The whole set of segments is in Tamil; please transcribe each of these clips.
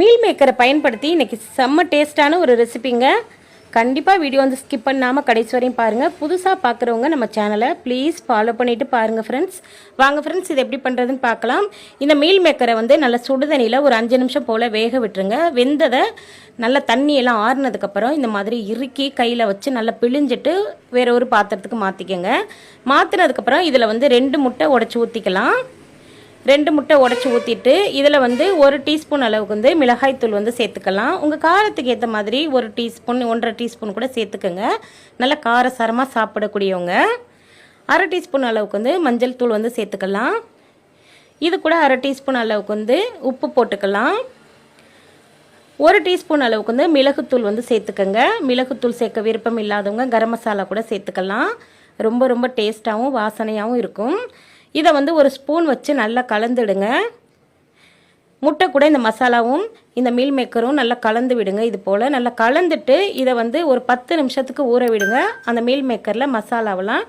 மீல் மேக்கரை பயன்படுத்தி இன்றைக்கி செம்ம டேஸ்ட்டான ஒரு ரெசிபிங்க. கண்டிப்பாக வீடியோ வந்து ஸ்கிப் பண்ணாமல் கடைசி வரையும் பாருங்கள். புதுசாக பார்க்குறவங்க நம்ம சேனலை ப்ளீஸ் ஃபாலோ பண்ணிவிட்டு பாருங்கள் ஃப்ரெண்ட்ஸ். வாங்க ஃப்ரெண்ட்ஸ், இது எப்படி பண்ணுறதுன்னு பார்க்கலாம். இந்த மீல் மேக்கரை வந்து நல்லா சுடுதண்ணியில் ஒரு 5 நிமிஷம் போல் வேக விட்டுருங்க. வெந்ததை நல்லா தண்ணியெல்லாம் ஆறுனதுக்கப்புறம் இந்த மாதிரி இறுக்கி கையில் வச்சு நல்லா பிழிஞ்சிட்டு வேறு ஒரு பாத்திரத்துக்கு மாற்றிக்கோங்க. மாற்றினதுக்கப்புறம் இதில் வந்து 2 முட்டை உடச்சி ஊற்றிக்கலாம். 2 முட்டை உடச்சி ஊற்றிட்டு இதில் வந்து 1 டீஸ்பூன் அளவுக்கு வந்து மிளகாய்த்தூள் வந்து சேர்த்துக்கலாம். உங்கள் காரத்துக்கு ஏற்ற மாதிரி 1 டீஸ்பூன் 1.5 டீஸ்பூன் கூட சேர்த்துக்கோங்க. நல்லா காரசாரமாக சாப்பிடக்கூடியவங்க. 1/2 டீஸ்பூன் அளவுக்கு வந்து மஞ்சள் தூள் வந்து சேர்த்துக்கலாம். இது கூட 1/2 டீஸ்பூன் அளவுக்கு வந்து உப்பு போட்டுக்கலாம். 1 டீஸ்பூன் அளவுக்கு வந்து மிளகுத்தூள் வந்து சேர்த்துக்கோங்க. மிளகுத்தூள் சேர்க்க விருப்பம் இல்லாதவங்க கரம் மசாலா கூட சேர்த்துக்கலாம். ரொம்ப டேஸ்ட்டாகவும் வாசனையாகவும் இருக்கும். இதை வந்து ஒரு ஸ்பூன் வச்சு நல்லா கலந்துடுங்க. முட்டை கூட இந்த மசாலாவும் இந்த மீல் மேக்கரும் நல்லா கலந்து விடுங்க. இது போல் நல்லா கலந்துட்டு இதை வந்து ஒரு 10 நிமிஷத்துக்கு ஊற விடுங்க. அந்த மீல் மேக்கரில் மசாலாவெல்லாம்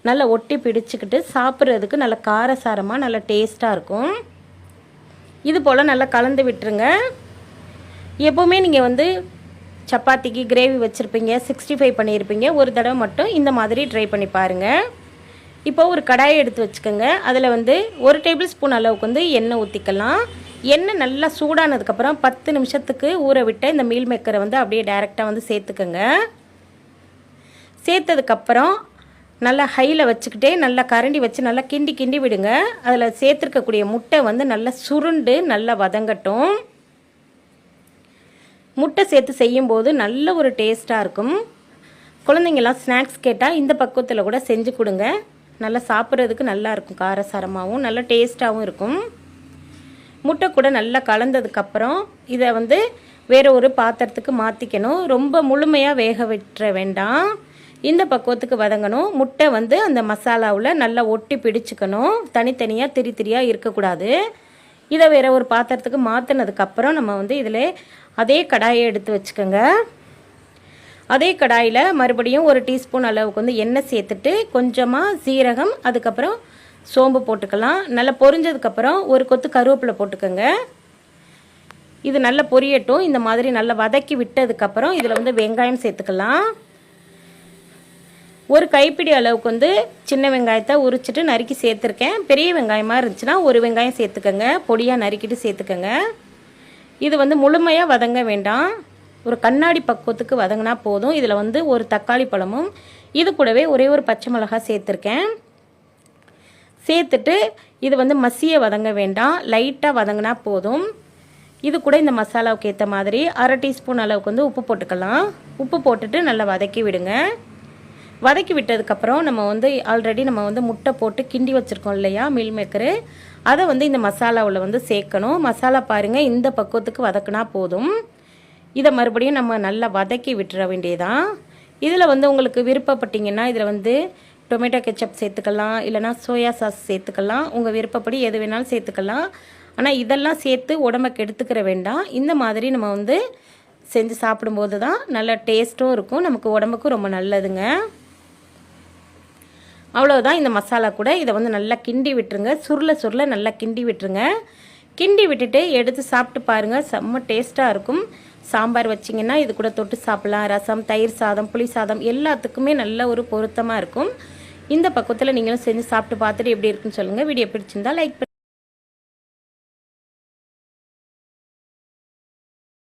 நல்லா ஒட்டி பிடிச்சிக்கிட்டு சாப்பிட்றதுக்கு நல்லா காரசாரமாக நல்லா டேஸ்ட்டாக இருக்கும். இது போல் நல்லா கலந்து விட்டுருங்க. எப்போவுமே நீங்கள் வந்து சப்பாத்திக்கு கிரேவி வச்சுருப்பீங்க, 65 பண்ணியிருப்பீங்க. ஒரு தடவை மட்டும் இந்த மாதிரி ட்ரை பண்ணி பாருங்கள். இப்போ ஒரு கடாயை எடுத்து வச்சுக்கோங்க. அதில் வந்து 1 டேபிள் ஸ்பூன் அளவுக்கு வந்து எண்ணெய் ஊற்றிக்கலாம். எண்ணெய் நல்லா சூடானதுக்கப்புறம் 10 நிமிஷத்துக்கு ஊற விட்ட இந்த மீல் மேக்கரை வந்து அப்படியே டைரெக்டாக வந்து சேர்த்துக்கோங்க. சேர்த்ததுக்கப்புறம் நல்லா ஹையில் வச்சுக்கிட்டே நல்லா கரண்டி வச்சு நல்லா கிண்டி விடுங்க. அதில் சேர்த்துருக்கக்கூடிய முட்டை வந்து நல்லா சுருண்டு நல்லா வதங்கட்டும். முட்டை சேர்த்து செய்யும்போது நல்ல ஒரு டேஸ்ட்டாக இருக்கும். குழந்தைங்கள்லாம் ஸ்நாக்ஸ் கேட்டால் இந்த பக்குவத்தில் கூட செஞ்சு கொடுங்க. நல்லா சாப்பிட்றதுக்கு நல்லா இருக்கும். காரசாரமாகவும் நல்லா டேஸ்ட்டாகவும் இருக்கும். முட்டை கூட நல்லா கலந்ததுக்கப்புறம் இதை வந்து வேறு ஒரு பாத்திரத்துக்கு மாற்றிக்கணும். ரொம்ப முழுமையாக வேக விட்டுற வேண்டாம். இந்த பக்குவத்துக்கு வதங்கணும். முட்டை வந்து அந்த மசாலாவில் நல்லா ஒட்டி பிடிச்சிக்கணும். தனித்தனியாக திரியாக இருக்கக்கூடாது. இதை வேறு ஒரு பாத்திரத்துக்கு மாற்றினதுக்கப்புறம் நம்ம வந்து இதில் அதே கடாயை எடுத்து வச்சுக்கோங்க. அதே கடாயில் மறுபடியும் 1 டீஸ்பூன் அளவுக்கு வந்து எண்ணெய் சேர்த்துட்டு கொஞ்சமாக சீரகம், அதுக்கப்புறம் சோம்பு போட்டுக்கலாம். நல்லா பொரிஞ்சதுக்கப்புறம் ஒரு கொத்து கருவேப்பிலை போட்டுக்கோங்க. இது நல்லா பொரியட்டும். இந்த மாதிரி நல்லா வதக்கி விட்டதுக்கப்புறம் இதில் வந்து வெங்காயம் சேர்த்துக்கலாம். ஒரு கைப்பிடி அளவுக்கு வந்து சின்ன வெங்காயத்தை உரிச்சிட்டு நறுக்கி சேர்த்துருக்கேன். பெரிய வெங்காயமாக இருந்துச்சுன்னா ஒரு வெங்காயம் சேர்த்துக்கோங்க. பொடியாக நறுக்கிட்டு சேர்த்துக்கோங்க. இது வந்து முழுமையாக வதங்க வேண்டாம். ஒரு கண்ணாடி பக்குவத்துக்கு வதங்கினா போதும். இதில் வந்து ஒரு தக்காளி பழமும் இது கூடவே ஒரே ஒரு பச்சை மிளகாய் சேர்த்துருக்கேன். சேர்த்துட்டு இது வந்து மசிய வதங்க வேண்டாம், லைட்டாக வதங்கினா போதும். இது கூட இந்த மசாலாவுக்கு ஏற்ற மாதிரி 1/2 டீஸ்பூன் அளவுக்கு வந்து உப்பு போட்டுக்கலாம். உப்பு போட்டுட்டு நல்லா வதக்கி விடுங்க. வதக்கி விட்டதுக்கப்புறம் நம்ம வந்து ஆல்ரெடி நம்ம வந்து முட்டை போட்டு கிண்டி வச்சுருக்கோம் இல்லையா மீல் மேக்கரு, அதை வந்து இந்த மசாலாவில் வந்து சேர்க்கணும். மசாலா பாருங்கள், இந்த பக்குவத்துக்கு வதக்குனா போதும். இதை மறுபடியும் நம்ம நல்லா வதக்கி விட்டுற வேண்டியதான். இதில் வந்து உங்களுக்கு விருப்பப்பட்டீங்கன்னா இதில் வந்து டொமேட்டோ கெச்சப் சேர்த்துக்கலாம், இல்லைனா சோயா சாஸ் சேர்த்துக்கலாம். உங்கள் விருப்பப்படி எது வேணாலும் சேர்த்துக்கலாம். ஆனால் இதெல்லாம் சேர்த்து உடம்பை கெடுத்துக்கிற வேண்டாம். இந்த மாதிரி நம்ம வந்து செஞ்சு சாப்பிடும்போது தான் நல்ல டேஸ்ட்டும் இருக்கும், நமக்கு உடம்புக்கும் ரொம்ப நல்லதுங்க. அவ்வளோதான். இந்த மசாலா கூட இதை வந்து நல்லா கிண்டி விட்டுருங்க. சுருள நல்லா கிண்டி விட்டுருங்க. கிண்டி விட்டுட்டு எடுத்து சாப்பிட்டு பாருங்கள், செம்ம டேஸ்ட்டாக இருக்கும். சாம்பார் வச்சிங்கன்னா இது கூட தொட்டு சாப்பிட்லாம். ரசம், தயிர் சாதம், புளி சாதம் எல்லாத்துக்குமே நல்ல ஒரு பொருத்தமாக இருக்கும். இந்த பக்கத்தில் நீங்களும் செஞ்சு சாப்பிட்டு பார்த்துட்டு எப்படி இருக்குன்னு சொல்லுங்கள். வீடியோ பிடிச்சிருந்தா லைக்